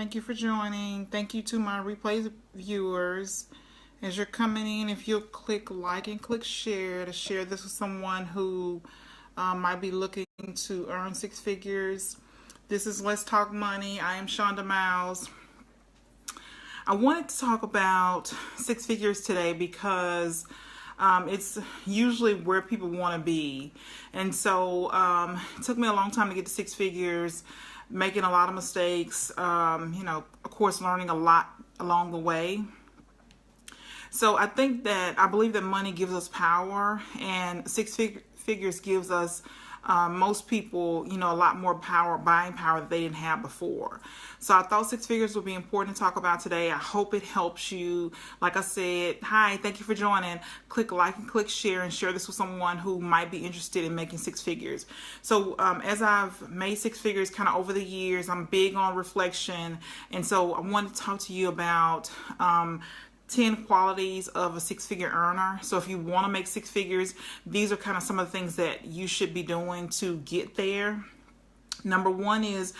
Thank you for joining. Thank you to my replay viewers. As you're coming in, if you'll click like and click share to share this with someone who might be looking to earn six figures. This is Let's Talk Money. I am Shonda Miles. I wanted to talk about six figures today because it's usually where people want to be. And so it took me a long time to get to six figures, making a lot of mistakes, of course, learning a lot along the way. So I believe that money gives us power, and six figures gives us most people, a lot more buying power that they didn't have before. So I thought six figures would be important to talk about today. I hope it helps you. Like I said, hi, thank you for joining. Click like and click share and share this with someone who might be interested in making six figures. So as I've made six figures kind of over the years, I'm big on reflection. And so I wanted to talk to you about 10 qualities of a six-figure earner. So if you want to make six figures, these are kind of some of the things that you should be doing to get there. Number one is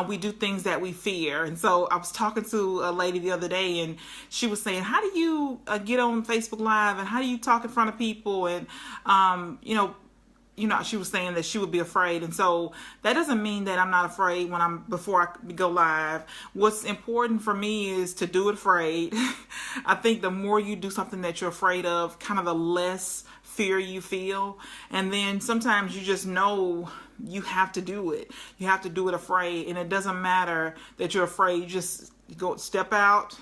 we do things that we fear. And so I was talking to a lady the other day, and she was saying, how do you get on Facebook Live, and how do you talk in front of people? And, she was saying that she would be afraid. And so that doesn't mean that I'm not afraid before I go live. What's important for me is to do it afraid. I think the more you do something that you're afraid of, kind of the less fear you feel. And then sometimes you just know you have to do it. You have to do it afraid. And it doesn't matter that you're afraid. You just step out,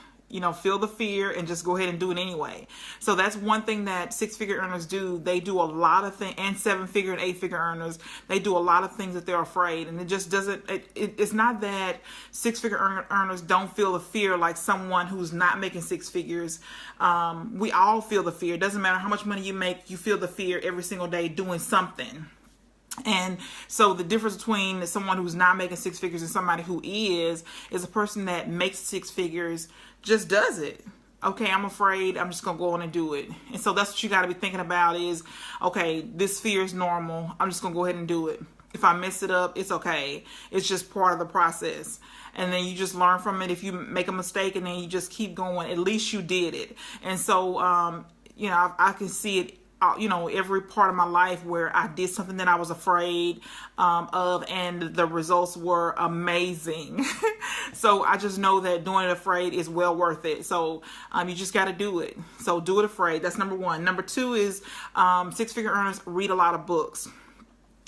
feel the fear and just go ahead and do it anyway. So that's one thing that six-figure earners do. They do a lot of things, and seven-figure and eight-figure earners, they do a lot of things that they're afraid. And it just doesn't, it's not that six-figure earners don't feel the fear like someone who's not making six figures. We all feel the fear. It doesn't matter how much money you make, you feel the fear every single day doing something. And so the difference between someone who's not making six figures and somebody who is a person that makes six figures just does it. Okay, I'm afraid, I'm just going to go on and do it. And so that's what you got to be thinking about is, okay, this fear is normal. I'm just going to go ahead and do it. If I mess it up, it's okay. It's just part of the process. And then you just learn from it. If you make a mistake and then you just keep going, at least you did it. And so, I can see it every part of my life where I did something that I was afraid of, and the results were amazing. So I just know that doing it afraid is well worth it. So you just got to do it. So do it afraid. That's number one. Number two is six-figure earners read a lot of books.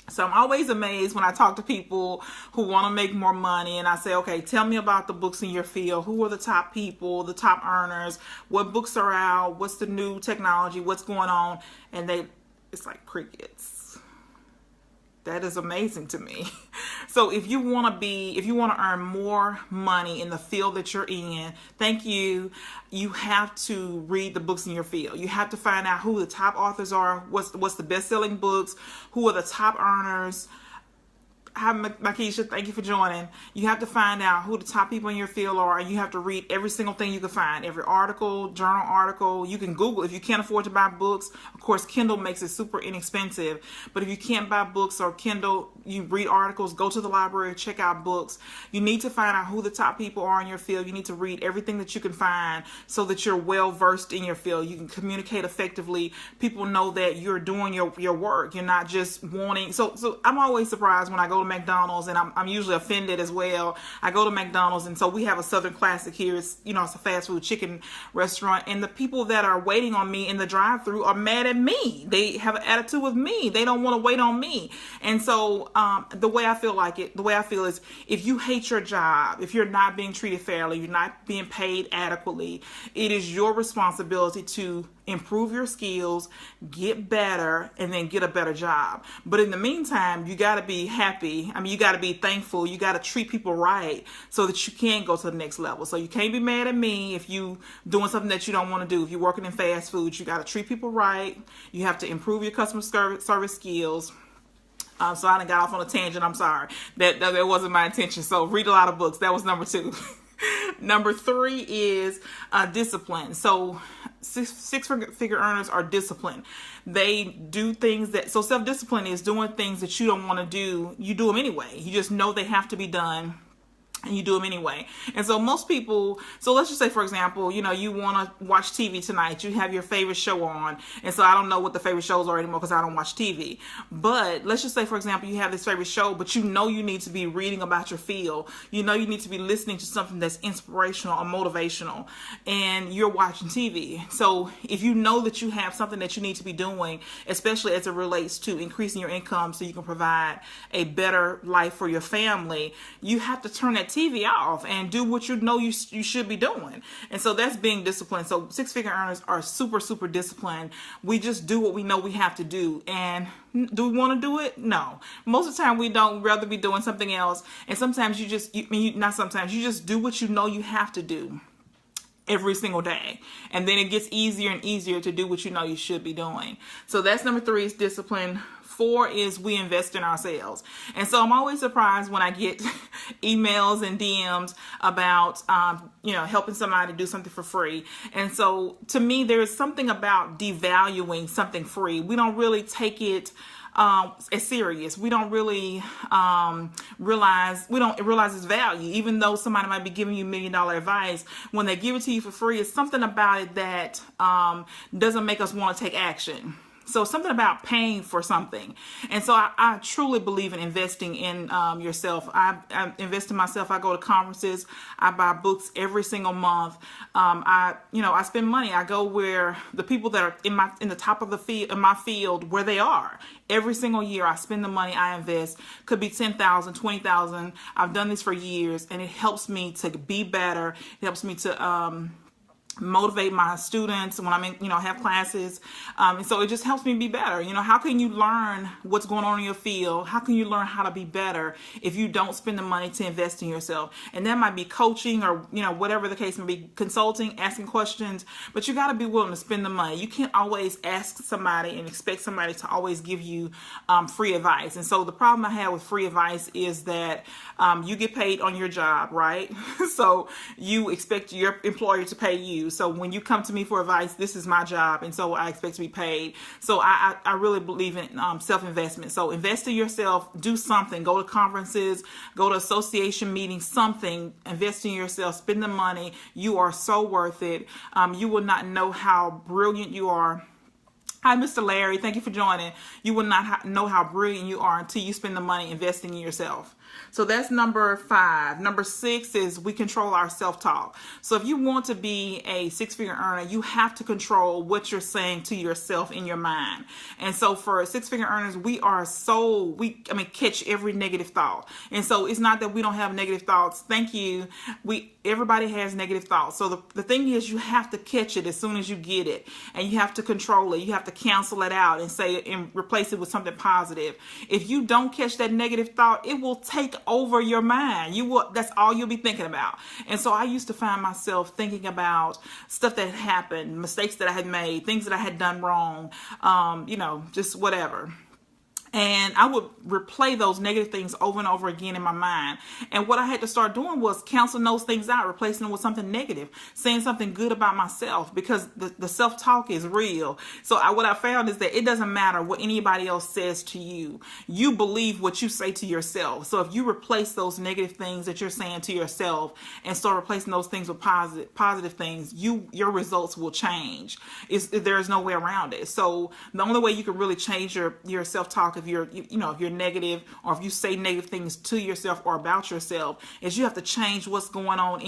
So I'm always amazed when I talk to people who want to make more money, and I say, okay, tell me about the books in your field. Who are the top people, the top earners? What books are out? What's the new technology? What's going on? And it's like crickets. That is amazing to me. So if you want to earn more money in the field that you're in, you have to read the books in your field. You have to find out who the top authors are, what's the best-selling books, who are the top earners. Hi, Makisha, thank you for joining. You have to find out who the top people in your field are, and you have to read every single thing you can find, every article, journal article. You can Google. If you can't afford to buy books, of course, Kindle makes it super inexpensive. But if you can't buy books or Kindle, you read articles, go to the library, check out books. You need to find out who the top people are in your field. You need to read everything that you can find so that you're well-versed in your field. You can communicate effectively. People know that you're doing your work. You're not just wanting. So I'm always surprised when I go to McDonald's, and I'm usually offended as well. I go to McDonald's, and so we have a Southern classic here. It's a fast food chicken restaurant, and the people that are waiting on me in the drive-thru are mad at me. They have an attitude with me. They don't want to wait on me. And so the way I feel is, if you hate your job, if you're not being treated fairly, you're not being paid adequately, it is your responsibility to improve your skills, get better, and then get a better job. But in the meantime, you got to be happy. You got to be thankful. You got to treat people right so that you can go to the next level. So you can't be mad at me if you doing something that you don't want to do. If you're working in fast food, you got to treat people right. You have to improve your customer service skills. So I done got off on a tangent. I'm sorry. That wasn't my intention. So read a lot of books. That was number two. Number three is discipline. So six-figure earners are disciplined. They do things so self-discipline is doing things that you don't want to do. You do them anyway. You just know they have to be done. and you do them anyway. And so most people, so let's just say, for example, you want to watch TV tonight. You have your favorite show on. And so I don't know what the favorite shows are anymore because I don't watch TV. But let's just say, for example, you have this favorite show, but you need to be reading about your field. You need to be listening to something that's inspirational or motivational, and you're watching TV. So if you know that you have something that you need to be doing, especially as it relates to increasing your income so you can provide a better life for your family, you have to turn that TV off and do what you should be doing. And so that's being disciplined. So six-figure earners are super, super disciplined. We just do what we know we have to do. And do we want to do it? No. Most of the time we don't. We'd rather be doing something else. And sometimes you just do what you know you have to do every single day. And then it gets easier and easier to do what you know you should be doing. So that's number 3 is discipline. 4 is we invest in ourselves. And so I'm always surprised when I get emails and DMs about, helping somebody do something for free. And so to me, there's something about devaluing something free. We don't really take it as serious. We don't really realize its value, even though somebody might be giving you $1 million advice. When they give it to you for free, it's something about it that doesn't make us want to take action. So something about paying for something. And so I truly believe in investing in yourself. I invest in myself. I go to conferences. I buy books every single month. I spend money. I go where the people that are in the top of the field, in my field, where they are. Every single year I spend the money I invest. Could be $10,000, $20,000. I've done this for years, and it helps me to be better. It helps me to motivate my students when I'm in, have classes. And so it just helps me be better. How can you learn what's going on in your field? How can you learn how to be better if you don't spend the money to invest in yourself? And that might be coaching or, whatever the case may be, consulting, asking questions, but you got to be willing to spend the money. You can't always ask somebody and expect somebody to always give you free advice. And so the problem I have with free advice is that you get paid on your job, right? So you expect your employer to pay you. So when you come to me for advice, this is my job, and so I expect to be paid. So I really believe in self-investment. So invest in yourself, do something, go to conferences, go to association meetings, something, invest in yourself, spend the money. You are so worth it. You will not know how brilliant you are. Hi, Mr. Larry. Thank you for joining. You will not know how brilliant you are until you spend the money investing in yourself. So that's number 5. Number 6 is we control our self-talk. So if you want to be a six-figure earner, you have to control what you're saying to yourself in your mind. And so for six-figure earners, we catch every negative thought. And so it's not that we don't have negative thoughts. Thank you. Everybody has negative thoughts. So the thing is, you have to catch it as soon as you get it, and you have to control it. You have to cancel it out and replace it with something positive. If you don't catch that negative thought, it will take over your mind. That's all you'll be thinking about. And so I used to find myself thinking about stuff that had happened, mistakes that I had made, things that I had done wrong, just whatever. And I would replay those negative things over and over again in my mind. And what I had to start doing was canceling those things out, replacing them with something negative, saying something good about myself, because the self-talk is real. So what I found is that it doesn't matter what anybody else says to you. You believe what you say to yourself. So if you replace those negative things that you're saying to yourself and start replacing those things with positive things, your results will change. There is no way around it. So the only way you can really change your self-talk, if you're negative, or if you say negative things to yourself or about yourself, is you have to change what's going on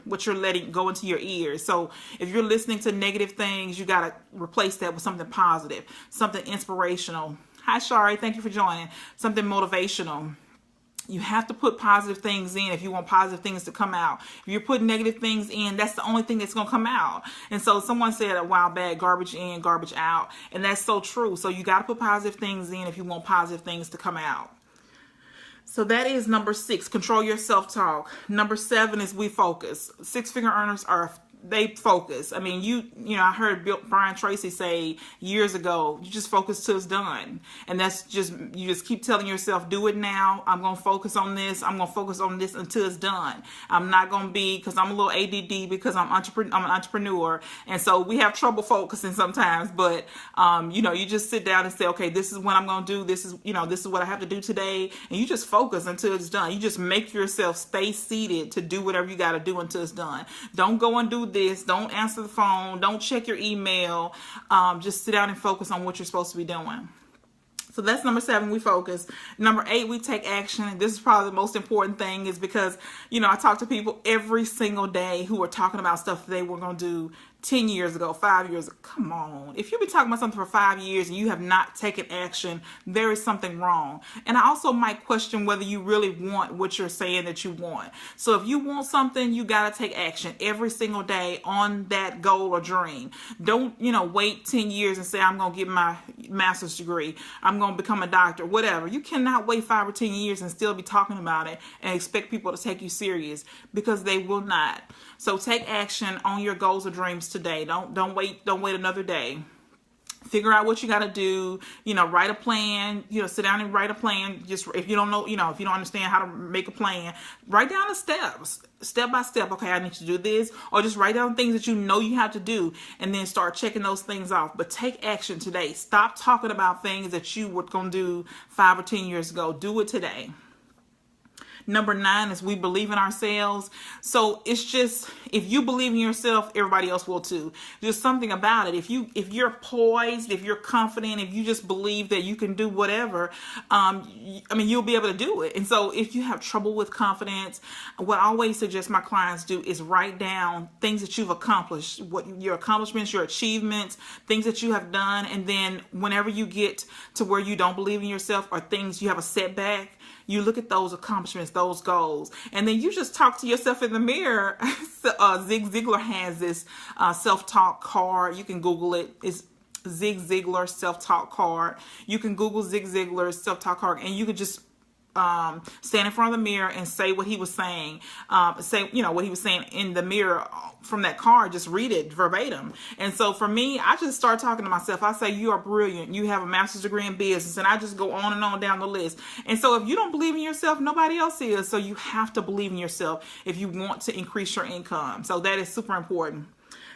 what you're letting go into your ears. So if you're listening to negative things, you got to replace that with something positive, something inspirational. Hi, Shari. Thank you for joining. Something motivational. You have to put positive things in if you want positive things to come out. If you're putting negative things in, that's the only thing that's going to come out. And so someone said a while back, garbage in, garbage out. And that's so true. So you got to put positive things in if you want positive things to come out. So that is number 6, control your self-talk. Number 7 is we focus. Six-figure earners are they focus. I mean, you know, I heard Brian Tracy say years ago, you just focus till it's done. And that's just, you just keep telling yourself, do it now. I'm going to focus on this. I'm going to focus on this until it's done. I'm not going to be, because I'm a little ADD, because I'm an entrepreneur. And so we have trouble focusing sometimes, but, you know, you just sit down and say, okay, this is what I'm going to do. This is, you know, this is what I have to do today. And you just focus until it's done. You just make yourself stay seated to do whatever you got to do until it's done. Don't go and do this. Don't answer the phone. Don't check your email. Just sit down and focus on what you're supposed to be doing. So that's number 7, we focus. Number 8, we take action. This is probably the most important thing, is because, you know, I talk to people every single day who are talking about stuff they were going to do 10 years ago, 5 years ago. Come on. If you've been talking about something for 5 years and you have not taken action, there is something wrong. And I also might question whether you really want what you're saying that you want. So if you want something, you got to take action every single day on that goal or dream. Don't, you know, wait 10 years and say, I'm going to get my master's degree. I'm going to become a doctor, whatever. You cannot wait 5 or 10 years and still be talking about it and expect people to take you serious, because they will not. So take action on your goals or dreams today. Don't wait another day. Figure out what you got to do, you know, write a plan, you know, sit down and write a plan. Just if you don't know, you know, if you don't understand how to make a plan, write down the steps, step by step. Okay, I need to do this, or just write down things that you know you have to do, and then start checking those things off. But take action today. Stop talking about things that you were going to do 5 or 10 years ago. Do it today. Number 9 is we believe in ourselves. So it's just, if you believe in yourself, everybody else will too. There's something about it. If you're poised, if you're confident, if you just believe that you can do whatever, I mean, you'll be able to do it. And so if you have trouble with confidence, what I always suggest my clients do is write down things that you've accomplished, what your accomplishments, your achievements, things that you have done. And then whenever you get to where you don't believe in yourself, or things you have a setback, you look at those accomplishments, those goals, and then you just talk to yourself in the mirror. Zig Ziglar has this self-talk card. You can Google it. It's Zig Ziglar self-talk card. You can Google Zig Ziglar's self-talk card, and you could just stand in front of the mirror and say what he was saying. Say, you know, what he was saying in the mirror from that card. Just read it verbatim. And so for me, I just start talking to myself. I say, you are brilliant. You have a master's degree in business. And I just go on and on down the list. And so if you don't believe in yourself, nobody else is. So you have to believe in yourself if you want to increase your income. So that is super important.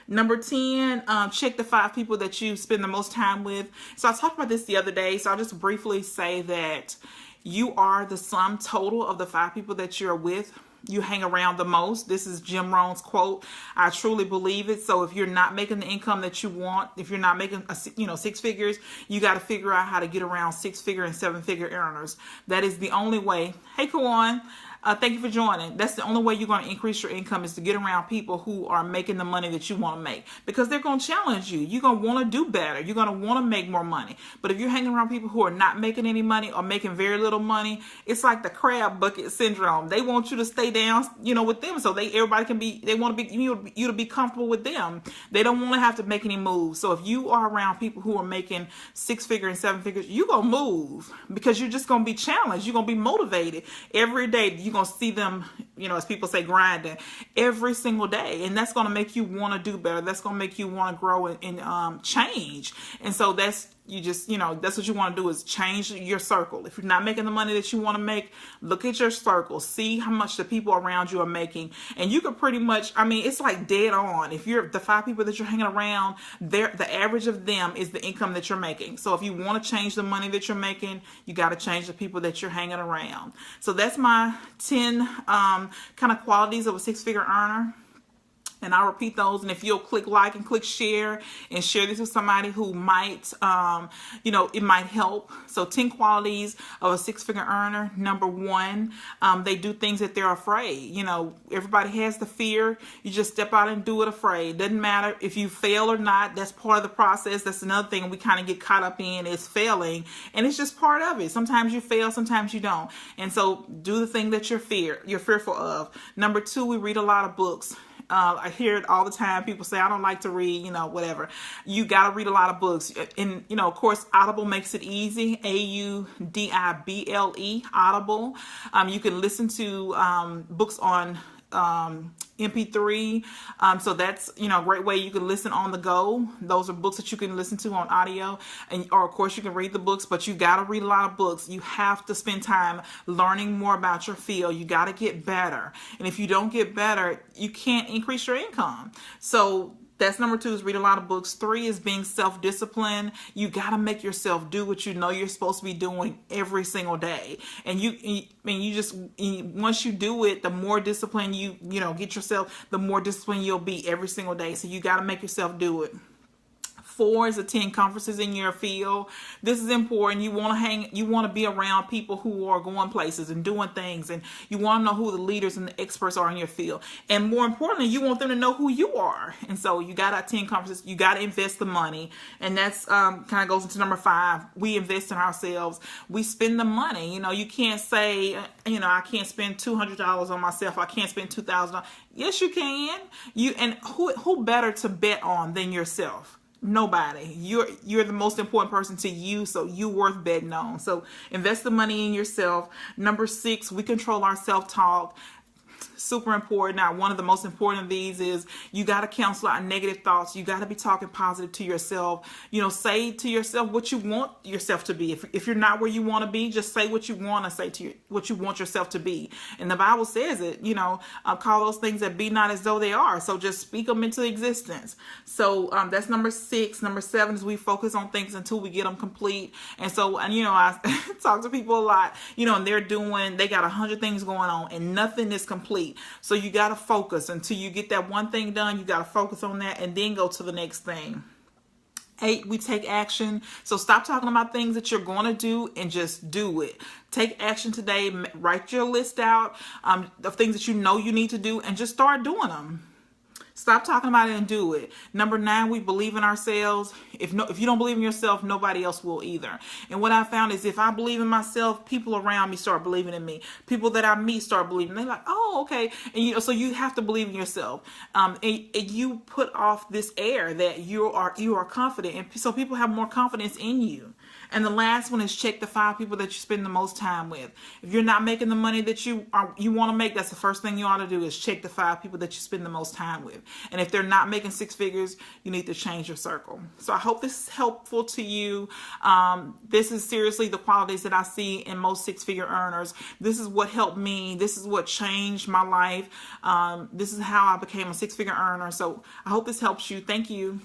Number 10, check the 5 people that you spend the most time with. So I talked about this the other day. So I'll just briefly say that you are the sum total of the 5 people that you're with. You hang around the most. This is Jim Rohn's quote. I truly believe it. So if you're not making the income that you want, if you're not making 6 figures, you got to figure out how to get around 6-figure and 7-figure earners. That is the only way. Hey, Kawan. Thank you for joining. That's the only way you're going to increase your income, is to get around people who are making the money that you want to make, because they're going to challenge you. You're going to want to do better. You're going to want to make more money. But if you're hanging around people who are not making any money or making very little money, it's like the crab bucket syndrome. They want you to stay down, you know, with them, so everybody can be. They want to be you to be comfortable with them. They don't want to have to make any moves. So if you are around people who are making 6-figure and 7 figures, you're going to move, because you're just going to be challenged. You're going to be motivated every day. You're going to see them, you know, as people say, grinding every single day. And that's going to make you want to do better. That's going to make you want to grow and change. And so that's, you just, you know, that's what you want to do, is change your circle. If you're not making the money that you want to make, look at your circle, see how much the people around you are making. And you could pretty much, I mean, it's like dead on. If you're the 5 people that you're hanging around, the average of them is the income that you're making. So if you want to change the money that you're making, you got to change the people that you're hanging around. So that's my 10 kind of qualities of a 6-figure earner. And I'll repeat those. And if you'll click like and click share and share this with somebody who might, you know, it might help. So 10 qualities of a 6-figure earner. Number 1, they do things that they're afraid. You know, everybody has the fear. You just step out and do it afraid. Doesn't matter if you fail or not. That's part of the process. That's another thing we kind of get caught up in, is failing. And it's just part of it. Sometimes you fail, sometimes you don't. And so do the thing that you're fearful of. Number 2, we read a lot of books. I hear it all the time. People say, I don't like to read, you know, whatever. You got to read a lot of books. And, you know, of course, Audible makes it easy. AUDIBLE, Audible. You can listen to books on MP3. So that's, a great way you can listen on the go. Those are books that you can listen to on audio, or of course you can read the books, but you got to read a lot of books. You have to spend time learning more about your field. You got to get better. And if you don't get better, you can't increase your income. So that's number 2, is read a lot of books. 3 is being self-disciplined. You got to make yourself do what you know you're supposed to be doing every single day. And once you do it, the more disciplined you get yourself, the more disciplined you'll be every single day. So you got to make yourself do it. 4 is attend conferences in your field. This is important. You want to be around people who are going places and doing things, and you want to know who the leaders and the experts are in your field. And more importantly, you want them to know who you are. And so you got to attend conferences. You got to invest the money. And that's kind of goes into number 5. We invest in ourselves. We spend the money. You can't say, I can't spend $200 on myself. I can't spend $2,000. Yes, you can. And who better to bet on than yourself? Nobody. You're the most important person to you, so you worth betting on. So invest the money in yourself. Number 6, we control our self-talk. Super important. Now, one of the most important of these is you got to cancel out negative thoughts. You got to be talking positive to yourself. Say to yourself what you want yourself to be. If you're not where you want to be, just say what you want to say to what you want yourself to be. And the Bible says it, call those things that be not as though they are. So just speak them into existence. So that's number 6. Number 7 is we focus on things until we get them complete. And so, I talk to people a lot, and they got 100 things going on and nothing is complete. So you got to focus until you get that one thing done. You got to focus on that and then go to the next thing. 8, we take action. So stop talking about things that you're going to do and just do it. Take action today. Write your list out of things that you know you need to do and just start doing them. Stop talking about it and do it. Number 9, we believe in ourselves. If you don't believe in yourself, nobody else will either. And what I found is if I believe in myself, people around me start believing in me. People that I meet start believing. They're like, oh, okay. And so you have to believe in yourself. And you put off this air that you are confident, and so people have more confidence in you. And the last one is check the 5 people that you spend the most time with. If you're not making the money that you want to make, that's the first thing you ought to do is check the 5 people that you spend the most time with. And if they're not making 6 figures, you need to change your circle. So I hope this is helpful to you. This is seriously the qualities that I see in most 6-figure earners. This is what helped me. This is what changed my life. This is how I became a 6-figure earner. So I hope this helps you. Thank you.